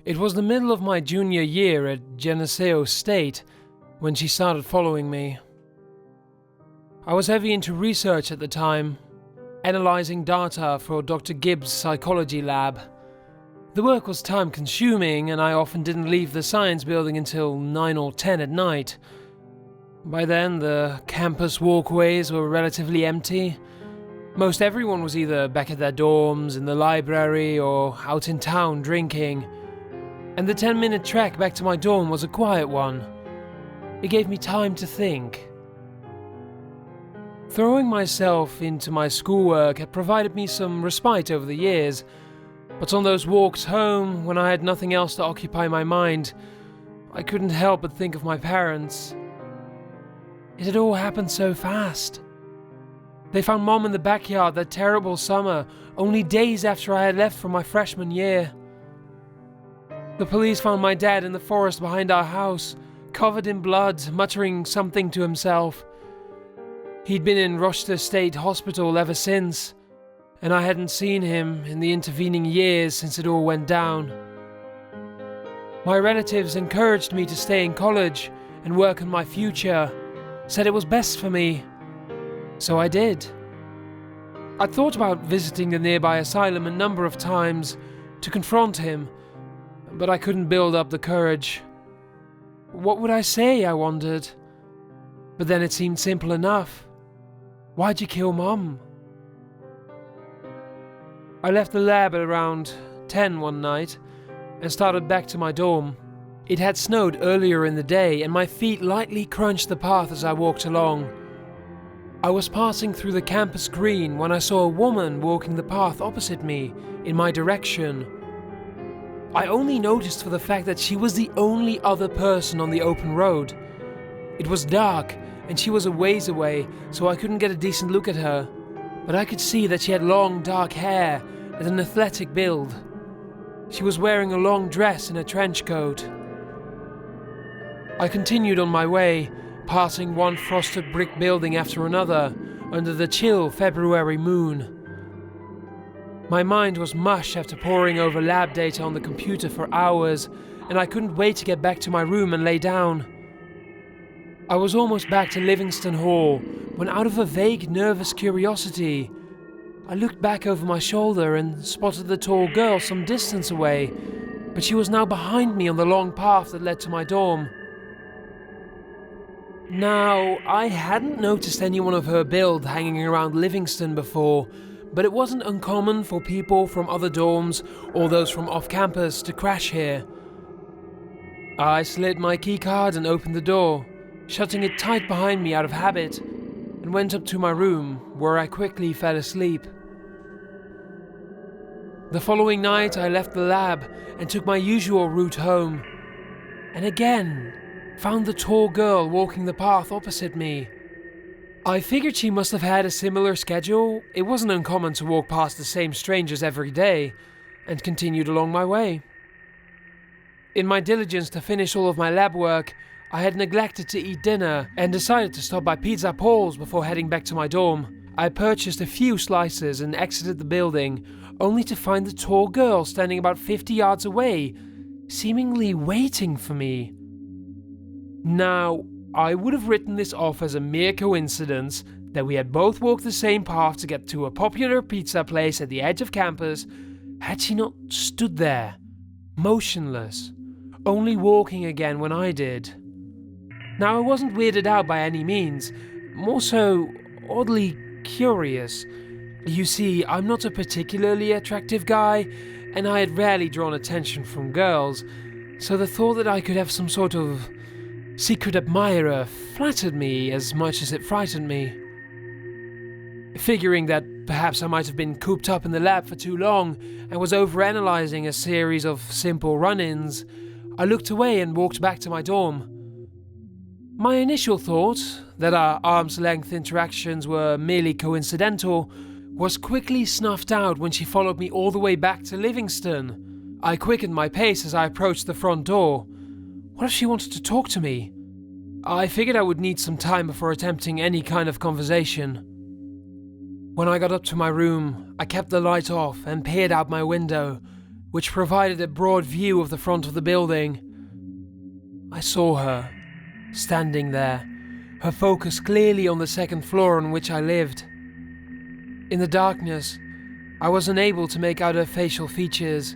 It was the middle of my junior year at Geneseo State when she started following me. I was heavy into research at the time, analyzing data for Dr. Gibbs' psychology lab. The work was time-consuming, and I often didn't leave the science building until 9 or 10 at night. By then, the campus walkways were relatively empty. Most everyone was either back at their dorms, in the library, or out in town drinking. And the 10-minute trek back to my dorm was a quiet one. It gave me time to think. Throwing myself into my schoolwork had provided me some respite over the years, but on those walks home, when I had nothing else to occupy my mind, I couldn't help but think of my parents. It had all happened so fast. They found Mom in the backyard that terrible summer, only days after I had left for my freshman year. The police found my dad in the forest behind our house, covered in blood, muttering something to himself. He'd been in Rochester State Hospital ever since, and I hadn't seen him in the intervening years since it all went down. My relatives encouraged me to stay in college and work on my future, said it was best for me. So I did. I'd thought about visiting the nearby asylum a number of times to confront him, but I couldn't build up the courage. What would I say, I wondered. But then it seemed simple enough. Why'd you kill Mom? I left the lab at around 10 one night and started back to my dorm. It had snowed earlier in the day and my feet lightly crunched the path as I walked along. I was passing through the campus green when I saw a woman walking the path opposite me, in my direction. I only noticed for the fact that she was the only other person on the open road. It was dark, and she was a ways away, so I couldn't get a decent look at her, but I could see that she had long dark hair and an athletic build. She was wearing a long dress and a trench coat. I continued on my way, passing one frosted brick building after another, under the chill February moon. My mind was mush after poring over lab data on the computer for hours, and I couldn't wait to get back to my room and lay down. I was almost back to Livingston Hall, when out of a vague, nervous curiosity, I looked back over my shoulder and spotted the tall girl some distance away, but she was now behind me on the long path that led to my dorm. Now, I hadn't noticed anyone of her build hanging around Livingston before, but it wasn't uncommon for people from other dorms or those from off-campus to crash here. I slid my keycard and opened the door, shutting it tight behind me out of habit, and went up to my room, where I quickly fell asleep. The following night I left the lab and took my usual route home, and again found the tall girl walking the path opposite me. I figured she must have had a similar schedule. It wasn't uncommon to walk past the same strangers every day, and continued along my way. In my diligence to finish all of my lab work, I had neglected to eat dinner and decided to stop by Pizza Paul's before heading back to my dorm. I purchased a few slices and exited the building, only to find the tall girl standing about 50 yards away, seemingly waiting for me. Now, I would have written this off as a mere coincidence that we had both walked the same path to get to a popular pizza place at the edge of campus, had she not stood there, motionless, only walking again when I did. Now, I wasn't weirded out by any means, more so oddly curious. You see, I'm not a particularly attractive guy, and I had rarely drawn attention from girls, so the thought that I could have some sort of secret admirer flattered me as much as it frightened me. Figuring that perhaps I might have been cooped up in the lab for too long and was overanalyzing a series of simple run-ins, I looked away and walked back to my dorm. My initial thought, that our arm's-length interactions were merely coincidental, was quickly snuffed out when she followed me all the way back to Livingston. I quickened my pace as I approached the front door. What if she wanted to talk to me? I figured I would need some time before attempting any kind of conversation. When I got up to my room, I kept the light off and peered out my window, which provided a broad view of the front of the building. I saw her, standing there, her focus clearly on the second floor on which I lived. In the darkness, I was unable to make out her facial features,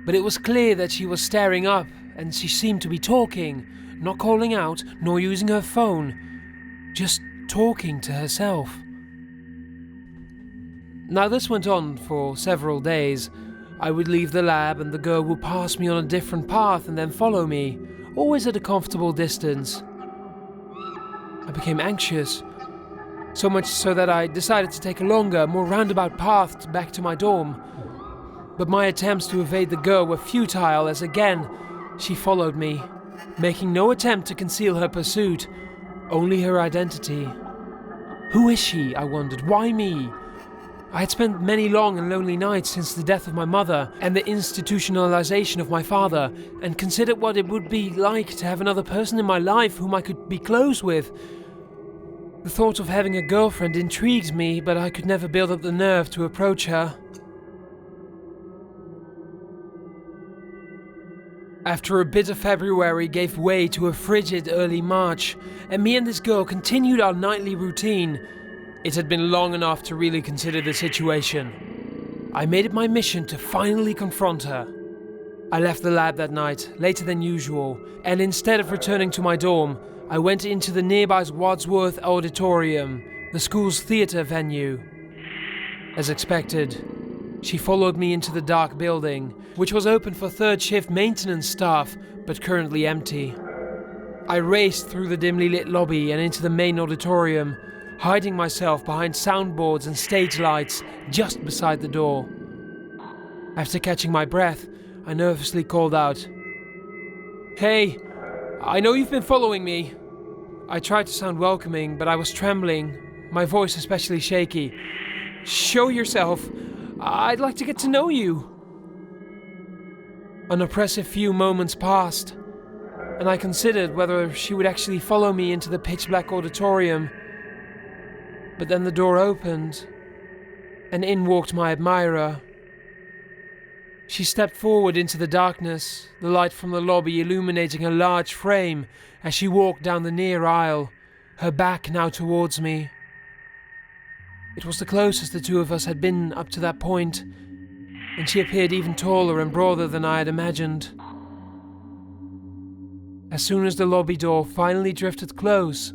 but it was clear that she was staring up and she seemed to be talking, not calling out nor using her phone, just talking to herself. Now this went on for several days. I would leave the lab and the girl would pass me on a different path and then follow me, always at a comfortable distance. I became anxious, so much so that I decided to take a longer, more roundabout path back to my dorm. But my attempts to evade the girl were futile as again she followed me, making no attempt to conceal her pursuit, only her identity. Who is she, I wondered? Why me? I had spent many long and lonely nights since the death of my mother and the institutionalization of my father, and considered what it would be like to have another person in my life whom I could be close with. The thought of having a girlfriend intrigued me, but I could never build up the nerve to approach her. After a bitter February gave way to a frigid early March, and me and this girl continued our nightly routine, it had been long enough to really consider the situation. I made it my mission to finally confront her. I left the lab that night, later than usual, and instead of returning to my dorm, I went into the nearby Wadsworth Auditorium, the school's theatre venue. As expected, she followed me into the dark building, which was open for third shift maintenance staff, but currently empty. I raced through the dimly lit lobby and into the main auditorium, hiding myself behind soundboards and stage lights just beside the door. After catching my breath, I nervously called out, "Hey, I know you've been following me." I tried to sound welcoming, but I was trembling, my voice especially shaky. "Show yourself. I'd like to get to know you." An oppressive few moments passed, and I considered whether she would actually follow me into the pitch-black auditorium. But then the door opened, and in walked my admirer. She stepped forward into the darkness, the light from the lobby illuminating her large frame as she walked down the near aisle, her back now towards me. It was the closest the two of us had been up to that point, and she appeared even taller and broader than I had imagined. As soon as the lobby door finally drifted close,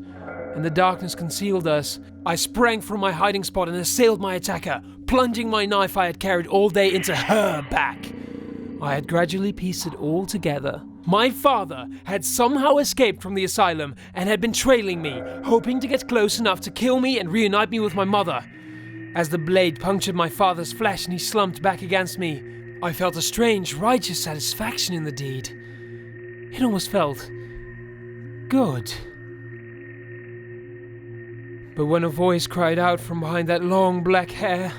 and the darkness concealed us, I sprang from my hiding spot and assailed my attacker, plunging my knife I had carried all day into her back. I had gradually pieced it all together. My father had somehow escaped from the asylum and had been trailing me, hoping to get close enough to kill me and reunite me with my mother. As the blade punctured my father's flesh and he slumped back against me, I felt a strange, righteous satisfaction in the deed. It almost felt good. But when a voice cried out from behind that long black hair,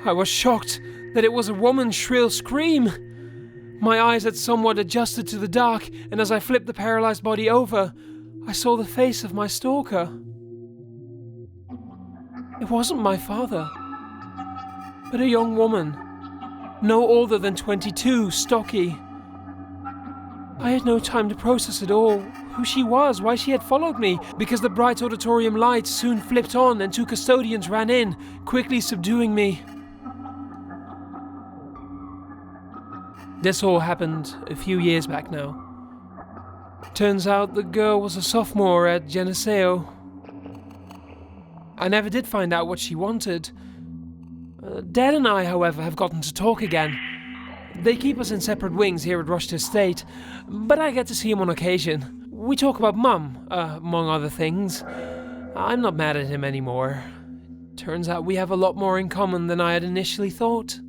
I was shocked that it was a woman's shrill scream. My eyes had somewhat adjusted to the dark, and as I flipped the paralyzed body over, I saw the face of my stalker. It wasn't my father, but a young woman, no older than 22, stocky. I had no time to process it all, who she was, why she had followed me, because the bright auditorium lights soon flipped on and two custodians ran in, quickly subduing me. This all happened a few years back now. Turns out the girl was a sophomore at Geneseo. I never did find out what she wanted. Dad and I, however, have gotten to talk again. They keep us in separate wings here at Rochester State, but I get to see him on occasion. We talk about Mum, among other things. I'm not mad at him anymore. Turns out we have a lot more in common than I had initially thought.